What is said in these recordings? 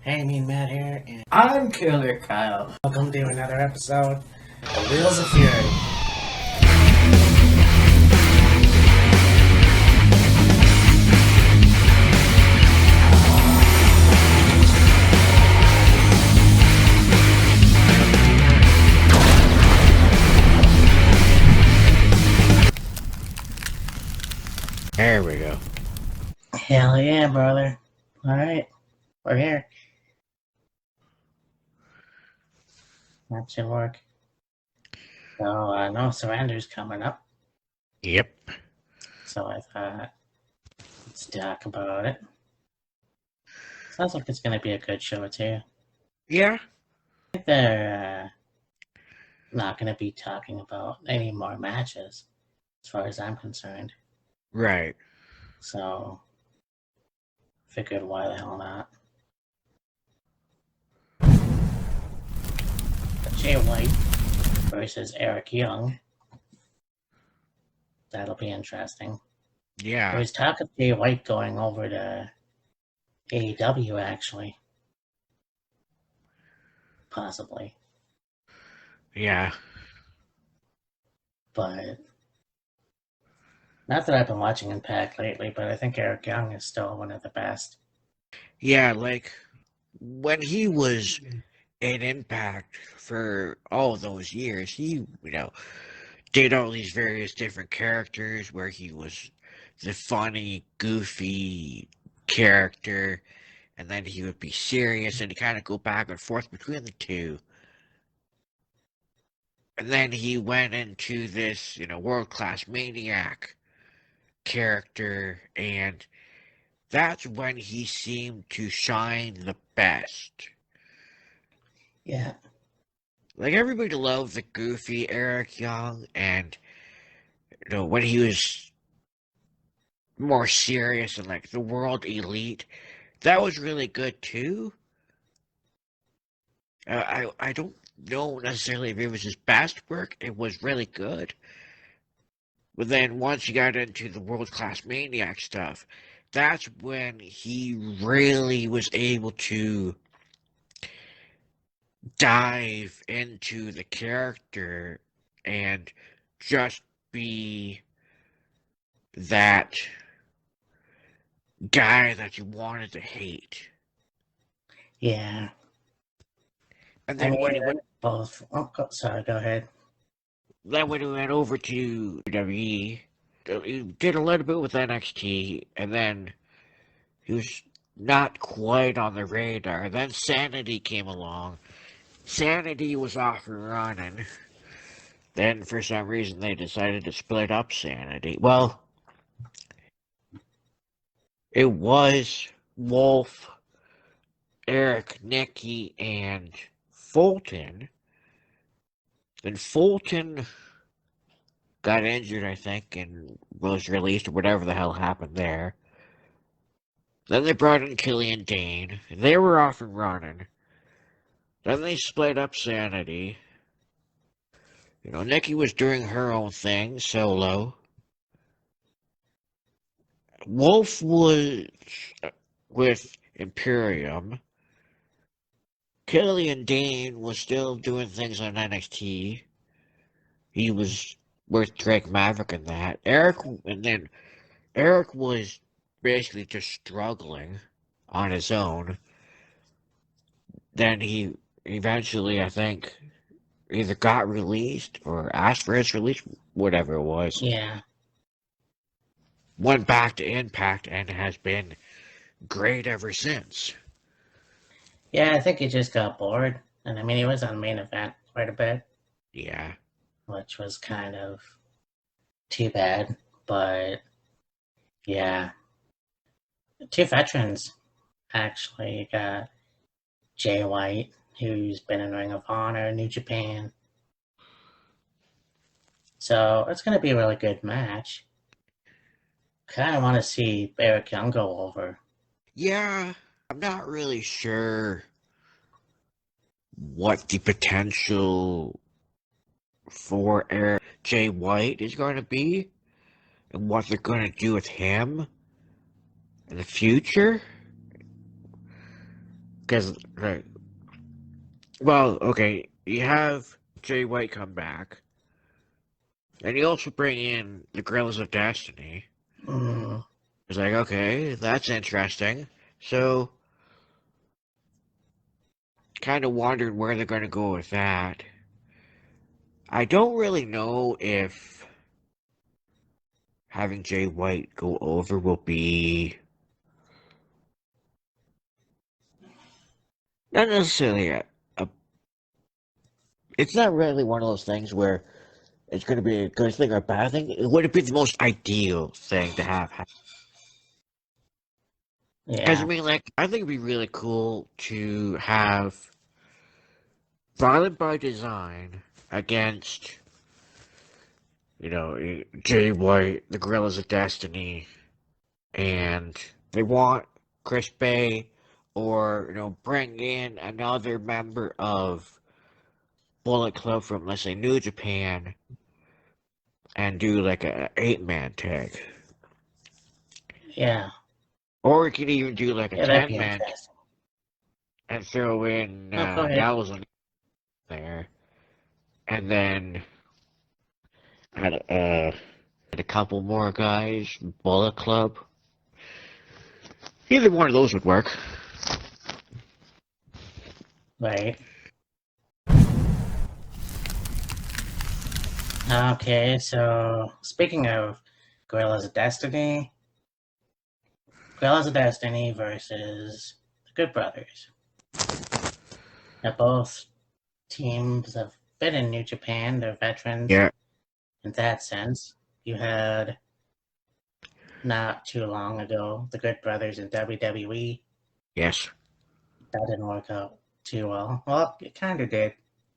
Hey, me and Matt here, and I'm Killer Kyle. Welcome to another episode of Wheels of Fury. There we go. Hell yeah, brother. Alright, we're here. That should work. So, no surrender's coming up, Yep. so I thought let's talk about it. Sounds like it's gonna be a good show, too. Yeah. I think they're not gonna be talking about any more matches, as far as I'm concerned. Right. So, figured why the hell not. Jay White versus Eric Young. That'll be interesting. Yeah. There was talk of Jay White going over to AEW, actually. Possibly. Yeah. But not that I've been watching Impact lately, but I think Eric Young is still one of the best. Yeah, like when he was in Impact for all those years, he, did all these various different characters where he was the funny, goofy character, and then he would be serious, and he kind of go back and forth between the two. And then he went into this, world-class maniac character, and that's when he seemed to shine the best. Yeah. Like, everybody loved the goofy Eric Young, and, when he was more serious and, like, the world elite, that was really good, too. I don't know necessarily if it was his best work. It was really good. But then once you got into the world-class maniac stuff, that's when he really was able to dive into the character and just be that guy that you wanted to hate. Yeah. And then when he went, both. Oh, sorry, go ahead. then when he went over to WWE, he did a little bit with NXT, and then he was not quite on the radar. Then Sanity came along. Sanity was off and running. Then, for some reason, they decided to split up Sanity. Well, it was Wolf, Eric, Nikki, and Fulton. Then Fulton got injured, I think, and was released, or whatever the hell happened there. Then they brought in Killian Dane. They were off and running. Then they split up Sanity. Nikki was doing her own thing, solo. Wolf was with Imperium. Killian Dane was still doing things on NXT. He was with Drake Maverick and that. Eric was basically just struggling on his own. Then he eventually, I think, either got released or asked for his release, whatever it was. Yeah. Went back to Impact and has been great ever since. Yeah, I think he just got bored. And I mean, he was on main event quite a bit. Yeah. Which was kind of too bad. But, yeah. Two veterans, actually. You got Jay White, who's been in Ring of Honor, New Japan. So, it's going to be a really good match. Kind of want to see Eric Young go over. Yeah, I'm not really sure what the potential for Eric Jay White is going to be and what they're going to do with him in the future. Because, right. Well, okay, you have Jay White come back, and you also bring in the Guerrillas of Destiny. Mm, It's like, okay, that's interesting. So, kind of wondered where they're going to go with that. I don't really know if having Jay White go over will be not necessarily a. It's not really one of those things where it's going to be a good thing or a bad thing. It would be the most ideal thing to have. Because I yeah, mean, like, I think it'd be really cool to have Violent by Design against, Jay White, the Guerrillas of Destiny, and they want Chris Bay, or bring in another member of Bullet Club from, let's say, New Japan, and do like a 8-man tag, yeah, or we could even do like a yeah. That'd be 10-man interesting. and throw in Oh, go ahead. Gallows in there, and then add a couple more guys, Bullet Club. Either one of those would work. Right. Okay, so speaking of Gorillas of Destiny, Gorillas of Destiny versus the Good Brothers. Now, both teams have been in New Japan. They're veterans Yeah. in that sense. You had not too long ago the Good Brothers in WWE. Yes. That didn't work out too well. Well, it kind of did,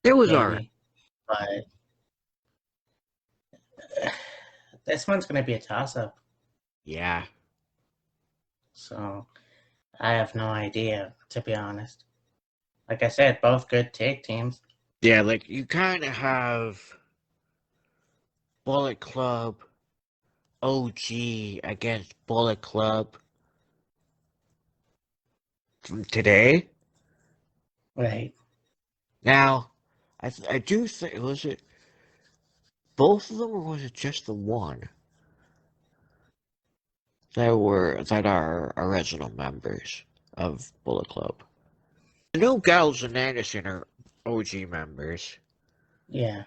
It was alright. maybe, but this one's going to be a toss up. Yeah. So I have no idea, to be honest. Like I said, both good tag teams. Yeah, like you kind of have Bullet Club OG against Bullet Club from today. Right. Now, I do think, was it both of them, or was it just the one that are original members of Bullet Club? I know Gallows and Anderson are OG members. Yeah.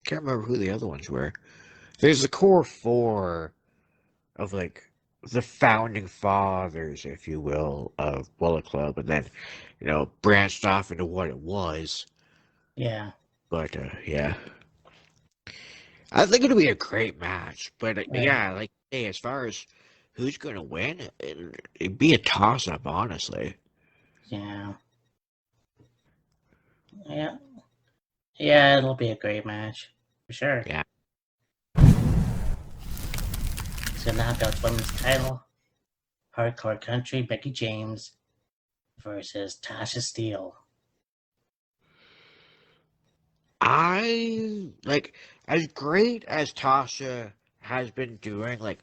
Can't remember who the other ones were. There's the core four of like the founding fathers, if you will, of Bullet Club, and then branched off into what it was. Yeah. But yeah, I think it'll be a great match. But Right. yeah, like hey, as far as who's gonna win, it'd be a toss up, honestly. Yeah. Yeah. Yeah, it'll be a great match. For sure. Yeah. So Knockout's women's title. Hardcore Country, Becky James versus Tasha Steele. I like as great as Tasha has been doing, like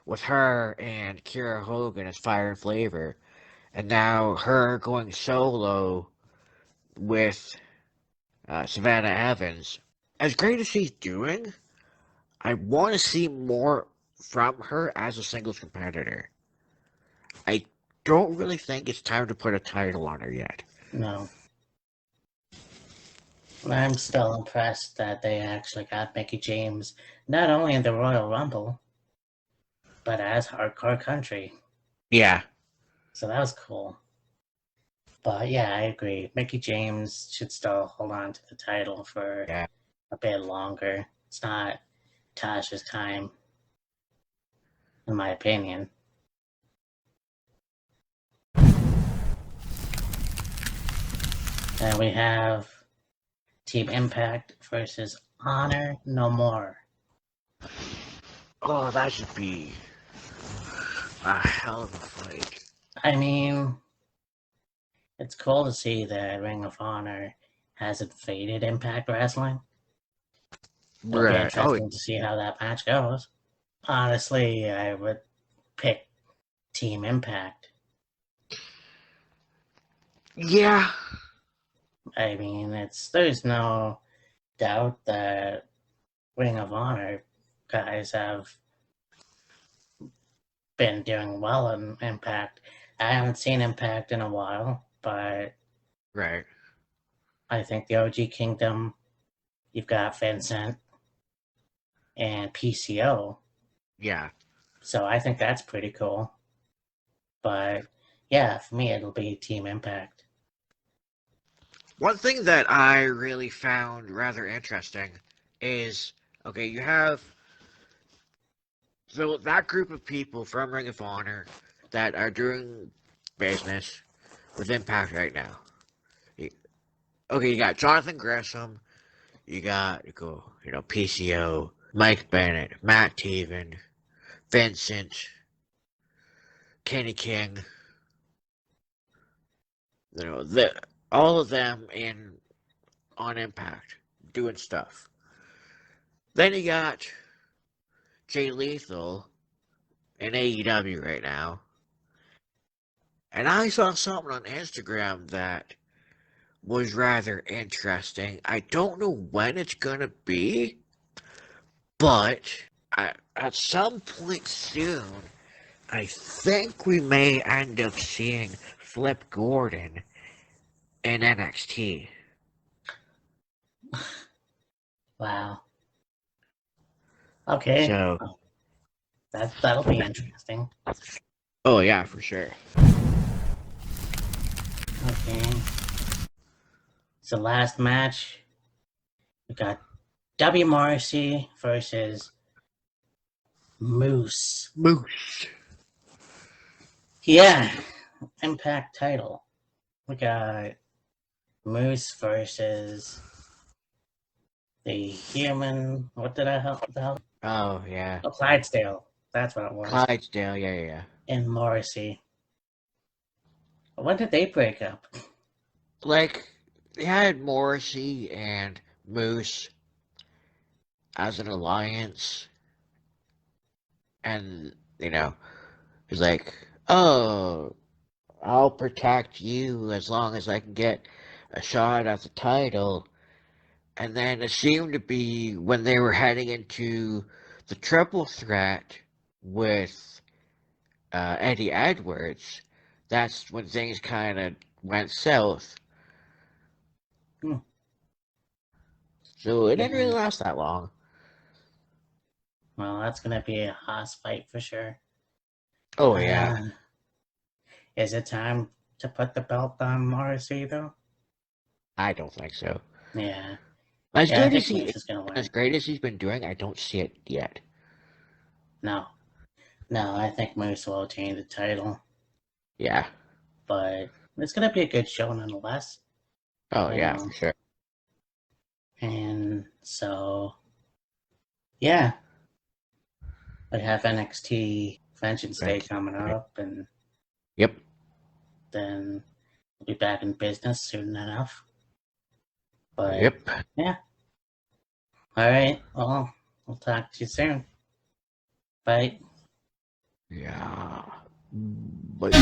with her and Kira Hogan as Fire and Flavor, and now her going solo with Savannah Evans. As great as she's doing, I want to see more from her as a singles competitor. I don't really think it's time to put a title on her yet. No. I'm still impressed that they actually got Becky James not only in the Royal Rumble, but as Hardcore Country. Yeah. So that was cool. But yeah, I agree. Mickey James should still hold on to the title for Yeah. a bit longer. It's not Tasha's time, in my opinion. And we have Team Impact versus Honor No More. Oh, that should be a hell of a fight. I mean, it's cool to see that Ring of Honor hasn't faded Impact Wrestling. It'll be Right. Oh, interesting to see how that match goes. Honestly, I would pick Team Impact. Yeah. I mean, there's no doubt that Ring of Honor guys have been doing well in Impact. I haven't seen Impact in a while, but Right. I think the OG Kingdom, you've got Vincent and PCO. Yeah. So I think that's pretty cool. But yeah, for me, it'll be Team Impact. One thing that I really found rather interesting is, okay, you have so that group of people from Ring of Honor that are doing business with Impact right now. Okay, you got Jonathan Gresham, you got PCO, Mike Bennett, Matt Taven, Vincent, Kenny King, all of them in on Impact doing stuff. Then you got Jay Lethal in AEW right now. And I saw something on Instagram that was rather interesting. I don't know when it's gonna be, but at some point soon, I think we may end up seeing Flip Gordon in NXT. Wow. Okay. So, That'll be interesting. oh yeah, for sure. Okay. So last match, we got W Morrissey versus Moose. Moose. Yeah, Impact title. We got Moose versus the human. What did I help? Oh yeah, Oh, Clydesdale. That's what it was. Clydesdale. Yeah, yeah, yeah. And Morrissey. When did they break up? Like they had Morrissey and Moose as an alliance, and he's like, "Oh, I'll protect you as long as I can get a shot at the title." And then it seemed to be when they were heading into the triple threat with Eddie Edwards, that's when things kind of went south. Hmm. So it didn't really Yeah. last that long. Well, that's gonna be a hoss fight for sure. Oh yeah. Uh, is it time to put the belt on Morrissey though? I don't think so. Yeah. As Yeah, I good as think he, Moose is gonna as win. great as he's been doing, I don't see it yet. No. No, I think Moose will obtain the title. Yeah. But it's gonna be a good show nonetheless. Oh yeah, for Um, sure. and so yeah, we have NXT Vengeance Day But, coming up, and yep. then we'll be back in business soon enough. But Yep. yeah, all right. Well, we'll talk to you soon. Bye. Yeah. But